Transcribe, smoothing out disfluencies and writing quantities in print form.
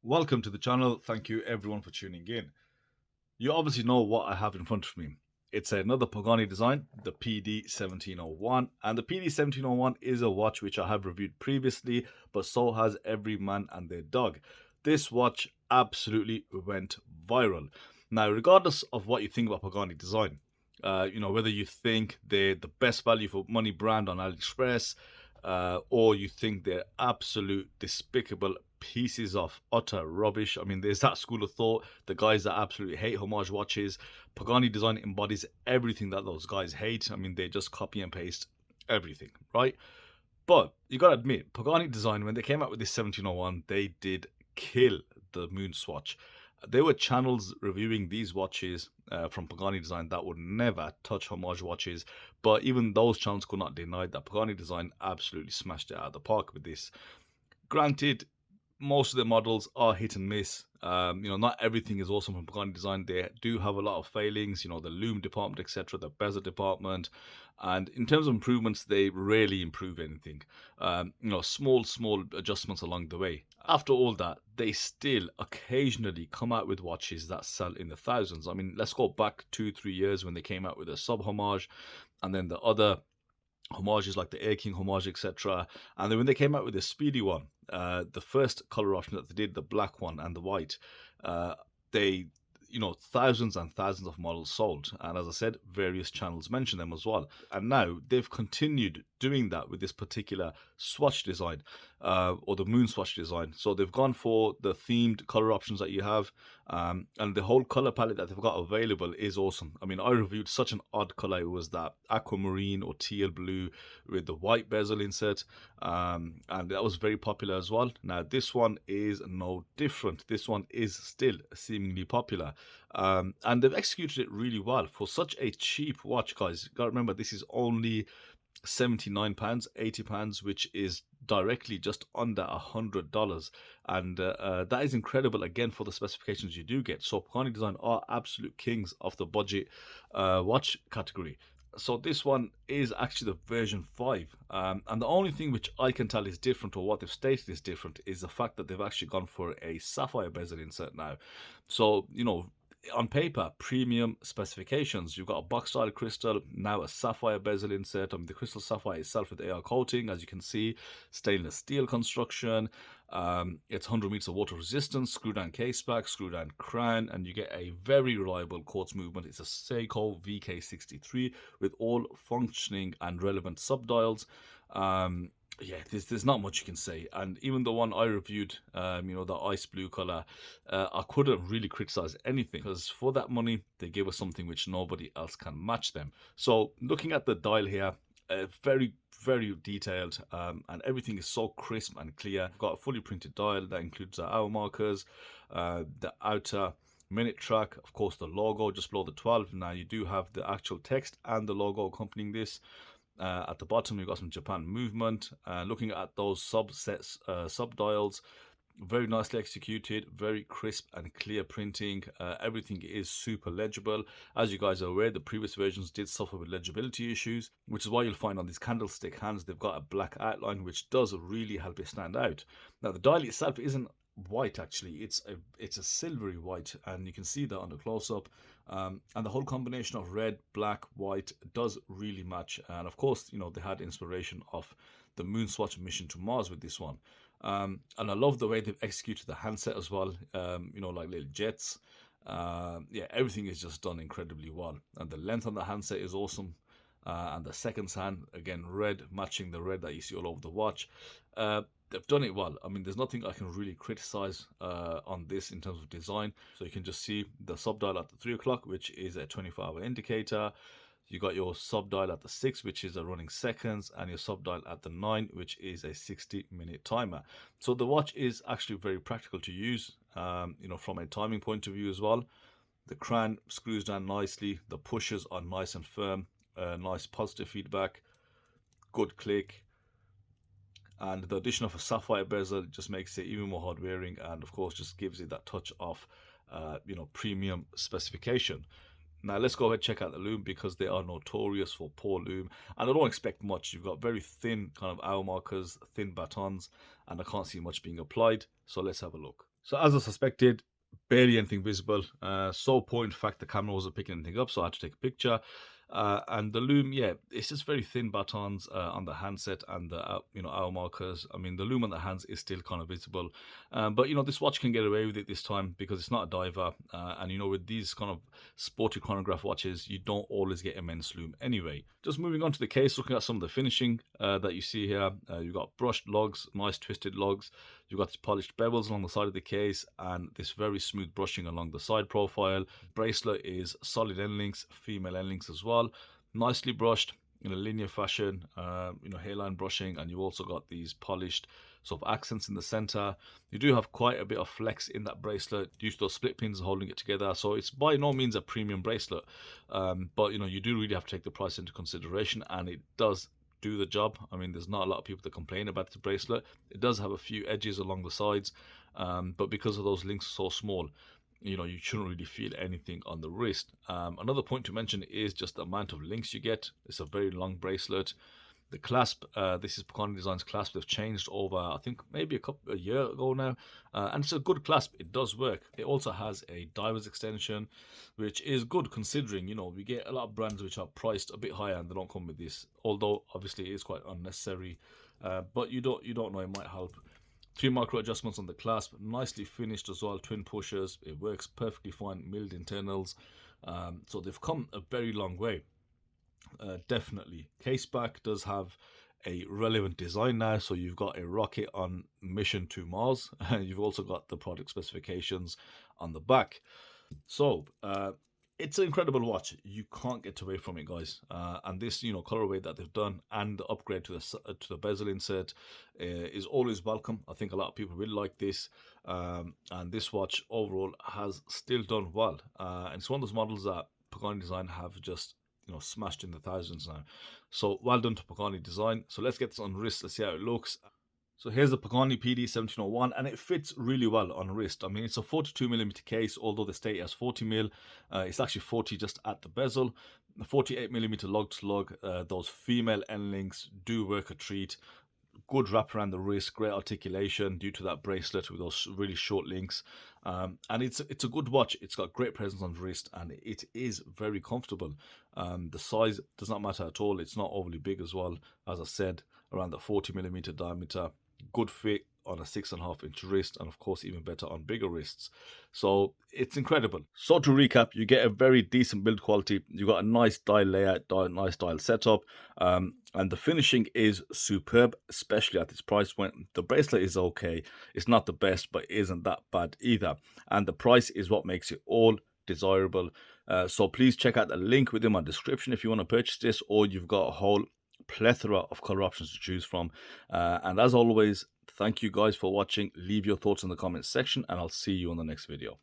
Welcome to the channel. Thank you everyone for tuning in. You obviously know what I have in front of me. It's another Pagani design, the PD1701, and the PD1701 is a watch which I have reviewed previously, but so has every man and their dog. This watch absolutely went viral. Now, regardless of what you think about Pagani design, whether you think they're the best value for money brand on AliExpress, or you think they're absolute despicable pieces of utter rubbish. I mean, there's that school of thought, the guys that absolutely hate homage watches. Pagani design embodies everything that those guys hate. I mean, they just copy and paste everything, right? But you gotta admit, Pagani design, when they came out with this 1701, they did kill the Moonswatch. There were channels reviewing these watches from Pagani design that would never touch homage watches, but even those channels could not deny that Pagani design absolutely smashed it out of the park with this. Granted, most of the models are hit and miss. Not everything is awesome from Pagani design. They do have a lot of failings, the Lume department, etc., the bezel department. And in terms of improvements, they rarely improve anything. Small adjustments along the way. After all that, they still occasionally come out with watches that sell in the thousands. I mean, let's go back 2-3 years when they came out with a sub homage, and then the other homages like the Air King homage, etc. And then when they came out with the speedy one, the first color option that they did, the black one and the white, they thousands and thousands of models sold, and as I said, various channels mention them as well. And now they've continued doing that with this particular swatch design, or the Moonswatch design. So they've gone for the themed color options that you have, and the whole color palette that they've got available is awesome. I mean, I reviewed such an odd color. It was that aquamarine or teal blue with the white bezel insert, and that was very popular as well. Now this one is no different. This one is still seemingly popular, and they've executed it really well for such a cheap watch, guys. You gotta remember, this is only £79, £80, which is directly just under $100, and that is incredible again for the specifications you do get. So Pagani design are absolute kings of the budget watch category. So this one is actually the version 5, and the only thing which I can tell is different, or what they've stated is different, is the fact that they've actually gone for a sapphire bezel insert now. So on paper, premium specifications. You've got a box style crystal, now a sapphire bezel insert. I mean, the crystal sapphire itself with AR coating, as you can see, stainless steel construction. It's 100 meters of water resistance, screw down case back, screw down crown, and you get a very reliable quartz movement. It's a Seiko VK63 with all functioning and relevant subdials. Yeah, there's not much you can say. And even the one I reviewed, the ice blue color, I couldn't really criticize anything, because for that money they gave us something which nobody else can match them. So looking at the dial here, very detailed, and everything is so crisp and clear. We've got a fully printed dial that includes our hour markers, the outer minute track, of course the logo just below the 12. Now you do have the actual text and the logo accompanying this. At the bottom, you've got some Japan movement. Looking at those subdials, very nicely executed, very crisp and clear printing. Everything is super legible. As you guys are aware, the previous versions did suffer with legibility issues, which is why you'll find on these candlestick hands they've got a black outline, which does really help it stand out. Now the dial itself isn't white, actually. It's a silvery white, and you can see that on the close-up. And the whole combination of red, black, white does really match. And of course, they had inspiration of the Moonswatch mission to Mars with this one. And I love the way they've executed the handset as well, like little jets. Yeah, everything is just done incredibly well, and the length on the handset is awesome. And the seconds hand, again, red, matching the red that you see all over the watch. They've done it well. I mean, there's nothing I can really criticize on this in terms of design. So you can just see the subdial at the 3 o'clock, which is a 24-hour indicator. You got your subdial at the 6, which is a running seconds, and your subdial at the 9, which is a 60-minute timer. So the watch is actually very practical to use, from a timing point of view as well. The crown screws down nicely. The pushes are nice and firm. Nice positive feedback. Good click. And the addition of a sapphire bezel just makes it even more hard wearing, and of course just gives it that touch of premium specification. Now let's go ahead and check out the Lume, because they are notorious for poor Lume, and I don't expect much. You've got very thin kind of hour markers, thin batons, and I can't see much being applied. So let's have a look. So as I suspected, barely anything visible. So poor, in fact, the camera wasn't picking anything up, so I had to take a picture. And the Lume, yeah, it's just very thin batons on the handset and the hour markers. I mean, the Lume on the hands is still kind of visible, but this watch can get away with it this time because it's not a diver, and with these kind of sporty chronograph watches, you don't always get immense Lume anyway. Just moving on to the case, looking at some of the finishing that you see here. You've got brushed lugs, nice twisted lugs. You've got these polished bevels along the side of the case and this very smooth brushing along the side profile. Bracelet is solid end links, female end links as well. Nicely brushed in a linear fashion, hairline brushing, and you've also got these polished sort of accents in the center. You do have quite a bit of flex in that bracelet due to those split pins holding it together. So it's by no means a premium bracelet, but you do really have to take the price into consideration, and it does do the job. I mean, there's not a lot of people that complain about the bracelet. It does have a few edges along the sides, but because of those links so small, you shouldn't really feel anything on the wrist. Another point to mention is just the amount of links you get. It's a very long bracelet. The clasp, this is Pagani Design's clasp. They've changed over, I think, maybe a year ago now, and it's a good clasp. It does work. It also has a diver's extension, which is good considering we get a lot of brands which are priced a bit higher and they don't come with this. Although obviously it is quite unnecessary, but you don't know, it might help. 3 micro adjustments on the clasp, nicely finished as well. Twin pushers, it works perfectly fine. Milled internals, so they've come a very long way. Definitely. Caseback does have a relevant design now, so you've got a rocket on mission to Mars. You've also got the product specifications on the back. So it's an incredible watch. You can't get away from it, guys. And this colorway that they've done and the upgrade to the bezel insert is always welcome. I think a lot of people really like this, and this watch overall has still done well. And it's one of those models that Pagani Design have just smashed in the thousands now. So well done to Pagani Design. So let's get this on wrist. Let's see how it looks. So here's the Pagani PD1701, and it fits really well on wrist. I mean, it's a 42mm case, although they state as 40mm. It's actually 40 just at the bezel. 48mm lug to lug. Those female end links do work a treat. Good wrap around the wrist, great articulation due to that bracelet with those really short links, and it's a good watch. It's got great presence on the wrist, and it is very comfortable. The size does not matter at all. It's not overly big as well, as I said, around the 40mm diameter. Good fit on a 6.5-inch wrist, and of course even better on bigger wrists. So it's incredible. So to recap, you get a very decent build quality. You got a nice dial layout, nice dial setup, and the finishing is superb, especially at this price point. The bracelet is okay. It's not the best, but it isn't that bad either. And the price is what makes it all desirable. So please check out the link within my description if you want to purchase this, or you've got a whole plethora of color options to choose from. And as always, thank you guys for watching. Leave your thoughts in the comments section, and I'll see you on the next video.